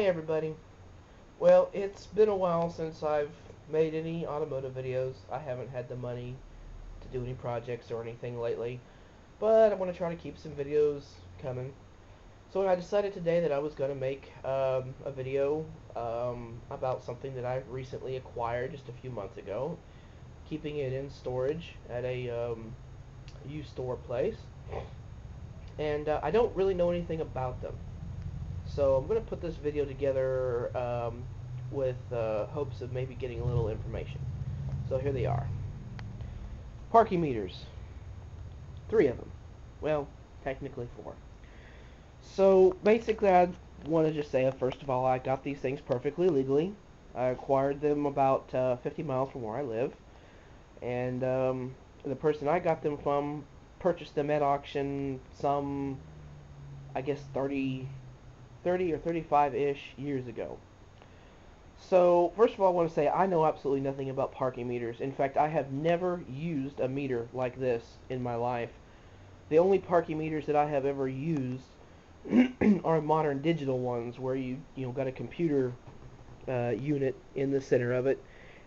Hey everybody. Well, it's been a while since I've made any automotive videos. I haven't had the money to do any projects or anything lately, but I want to try to keep some videos coming. So I decided today that I was going to make a video about something that I recently acquired just a few months ago, keeping it in storage at a used store place. And I don't really know anything about them. So I'm going to put this video together with hopes of maybe getting a little information. So here they are. Parking meters. 3 of them. Well, technically 4. So basically I want to just say, first of all, I got these things perfectly legally. I acquired them about 50 miles from where I live. And the person I got them from purchased them at auction some, I guess, 30 or 35-ish years ago. So, first of all, I want to say I know absolutely nothing about parking meters. In fact, I have never used a meter like this in my life. The only parking meters that I have ever used are modern digital ones where you got a computer unit in the center of it,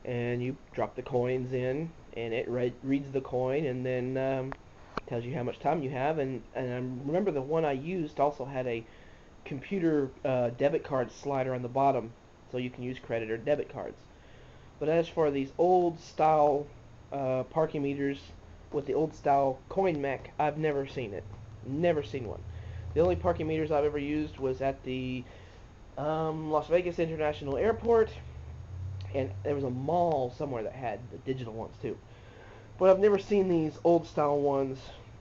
and you drop the coins in, and it reads the coin, and then tells you how much time you have. And I remember the one I used also had a computer debit card slider on the bottom, so you can use credit or debit cards. But as for these old style parking meters with the old style coin mech, I've never seen it. Never seen one. The only parking meters I've ever used was at the Las Vegas International Airport, and there was a mall somewhere that had the digital ones too. But I've never seen these old style ones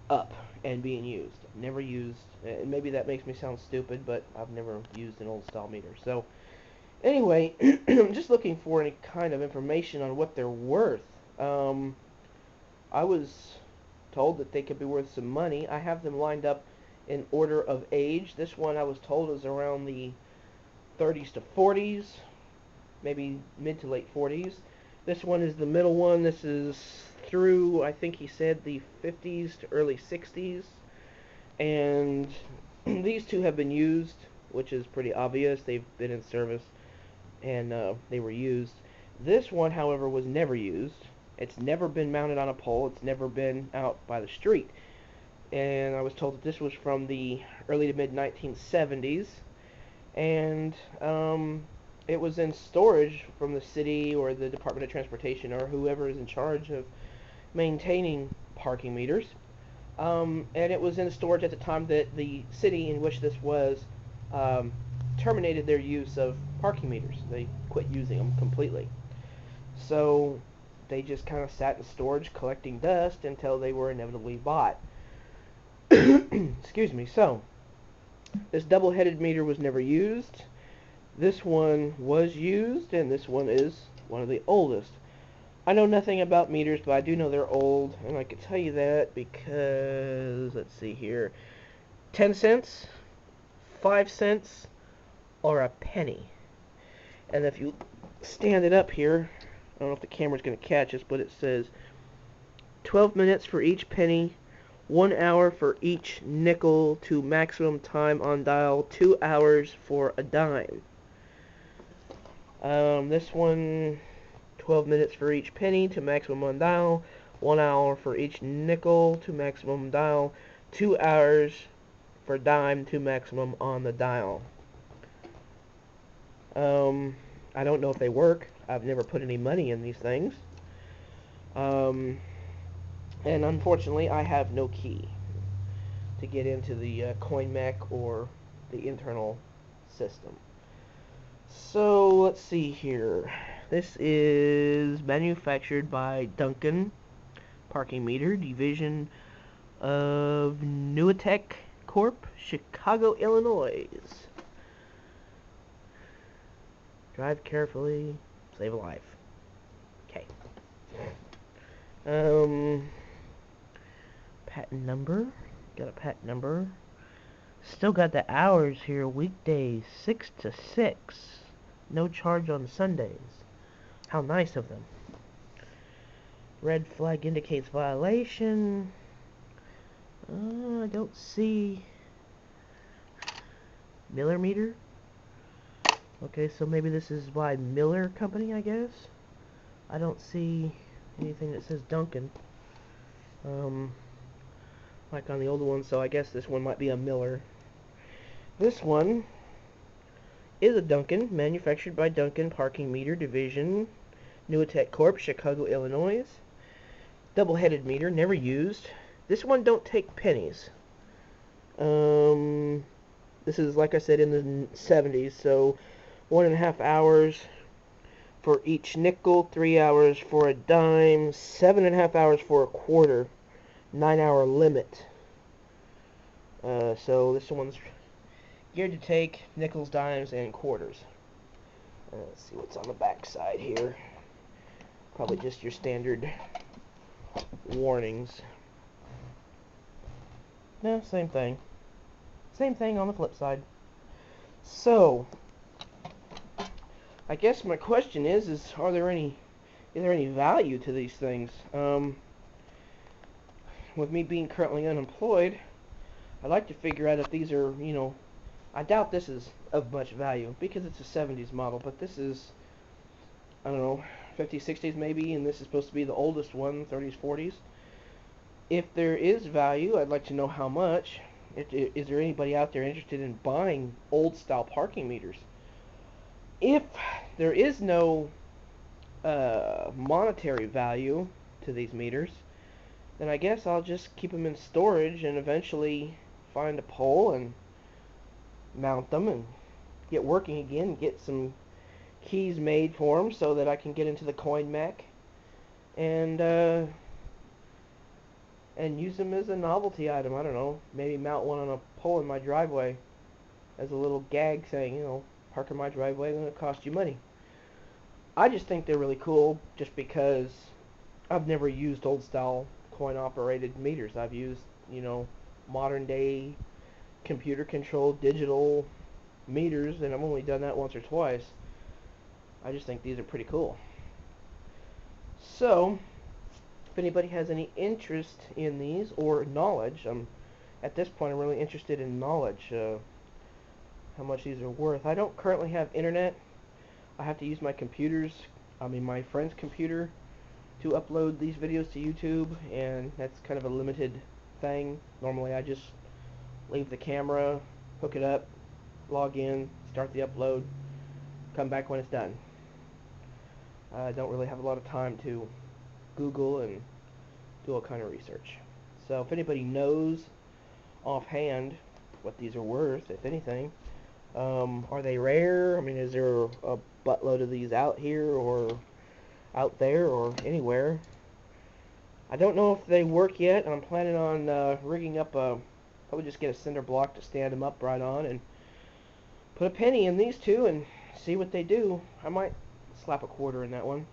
up and being used. Never used, and maybe that makes me sound stupid, but I've never used an old style meter. So anyway, I'm just looking for any kind of information on what they're worth. I was told that they could be worth some money. I have them lined up in order of age. This one I was told is around the 30s to 40s, maybe mid to late 40s. This one is the middle one. This is through, I think he said, the 50s to early 60s. And these two have been used, which is pretty obvious. They've been in service, and they were used. This one, however, was never used. It's never been mounted on a pole. It's never been out by the street. And I was told that this was from the early to mid 1970s. And it was in storage from the city or the Department of Transportation or whoever is in charge of maintaining parking meters. And it was in storage at the time that the city in which this was terminated their use of parking meters. They quit using them completely. So they just kind of sat in storage collecting dust until they were inevitably bought. Excuse me. So this double-headed meter was never used. This one was used, and this one is one of the oldest. I know nothing about meters, but I do know they're old, and I can tell you that because, let's see here, 10 cents, 5 cents, or a penny. And if you stand it up here, I don't know if the camera's going to catch us, but it says 12 minutes for each penny, 1 hour for each nickel to maximum time on dial, 2 hours for a dime. This one, 12 minutes for each penny to maximum on dial, 1 hour for each nickel to maximum dial, 2 hours for dime to maximum on the dial. I don't know if they work. I've never put any money in these things. And unfortunately, I have no key to get into the coin mech or the internal system. So let's see here. This is manufactured by Duncan Parking Meter, division of Nuatech Corp, Chicago, Illinois. Drive carefully, save a life. Okay. Patent number. Got a patent number. Still got the hours here. Weekdays 6 to 6. No charge on Sundays. How nice of them. Red flag indicates violation. I don't see millimeter. Okay, so maybe this is by Miller Company, I guess. I don't see anything that says Duncan, like on the old one, so I guess this one might be a Miller. This one is a Duncan, manufactured by Duncan Parking Meter Division, Nuitech Corp., Chicago, Illinois. Double-headed meter, never used. This one don't take pennies. This is, like I said, in the 70s, so 1.5 hours for each nickel, 3 hours for a dime, 7.5 hours for a quarter, 9-hour limit. So this one's geared to take nickels, dimes, and quarters. Let's see what's on the back side here. Probably just your standard warnings. No, same thing. Same thing on the flip side. So, I guess my question is is there any value to these things? With me being currently unemployed, I'd like to figure out if these are, I doubt this is of much value because it's a 70s model, but this is, I don't know, 50s, 60s maybe, and this is supposed to be the oldest one, 30s, 40s. If there is value, I'd like to know how much. Is there anybody out there interested in buying old style parking meters? If there is no monetary value to these meters, then I guess I'll just keep them in storage and eventually find a pole and mount them and get working again, get some keys made for them so that I can get into the CoinMech and use them as a novelty item. I don't know, maybe mount one on a pole in my driveway as a little gag saying, park in my driveway, it's going to cost you money. I just think they're really cool just because I've never used old style coin operated meters. I've used, modern day computer controlled digital meters, and I've only done that once or twice. I just think these are pretty cool. So, if anybody has any interest in these or knowledge, at this point I'm really interested in knowledge, how much these are worth. I don't currently have internet. I have to use my my friend's computer to upload these videos to YouTube, and that's kind of a limited thing. Normally I just leave the camera, hook it up, log in, start the upload, come back when it's done. I don't really have a lot of time to Google and do all kind of research. So if anybody knows offhand what these are worth, if anything, are they rare? I mean, is there a buttload of these out here or out there or anywhere? I don't know if they work yet. I'm planning on rigging up probably just get a cinder block to stand them up right on and put a penny in these two and see what they do. I might slap a quarter in that one.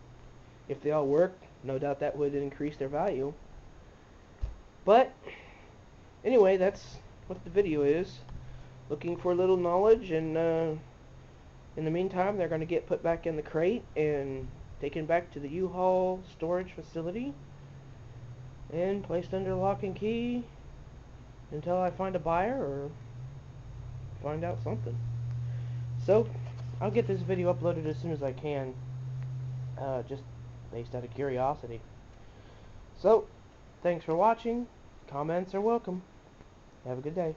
If they all work, no doubt that would increase their value. But anyway, that's what the video is. Looking for a little knowledge, and in the meantime they're going to get put back in the crate and taken back to the U-Haul storage facility and placed under lock and key until I find a buyer or find out something. So I'll get this video uploaded as soon as I can, just based out of curiosity. So thanks for watching. Comments are welcome. Have a good day.